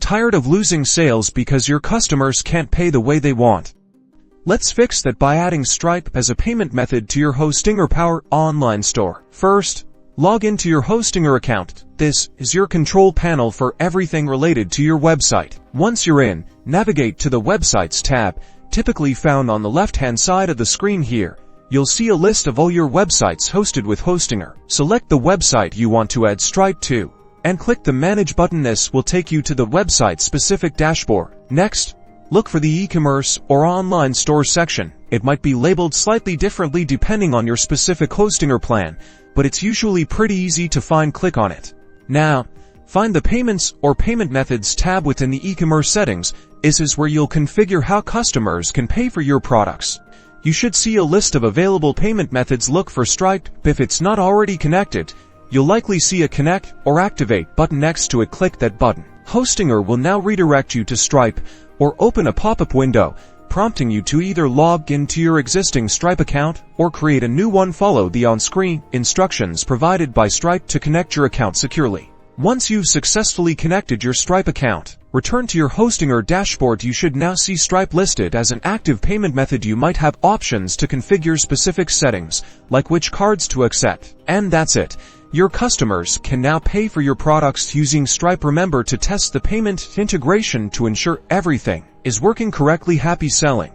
Tired of losing sales because your customers can't pay the way they want? Let's fix that by adding Stripe as a payment method to your Hostinger Power online store. First, log into your Hostinger account. This is your control panel for everything related to your website. Once you're in, navigate to the Websites tab, typically found on the left-hand side of the screen here. You'll see a list of all your websites hosted with Hostinger. Select the website you want to add Stripe to, and click the Manage button. This will take you to the website-specific dashboard. Next, look for the eCommerce or online store section. It might be labeled slightly differently depending on your specific Hostinger plan, but it's usually pretty easy to find. Click on it. Now, find the Payments or Payment Methods tab within the eCommerce settings. This is where you'll configure how customers can pay for your products. You should see a list of available payment methods. Look for Stripe. If it's not already connected, you'll likely see a Connect or Activate button next to it. Click that button. Hostinger will now redirect you to Stripe or open a pop-up window, prompting you to either log into your existing Stripe account or create a new one. Follow the on-screen instructions provided by Stripe to connect your account securely. Once you've successfully connected your Stripe account, return to your Hostinger dashboard. You should now see Stripe listed as an active payment method. You might have options to configure specific settings, like which cards to accept. And that's it. Your customers can now pay for your products using Stripe. Remember to test the payment integration to ensure everything is working correctly. Happy selling!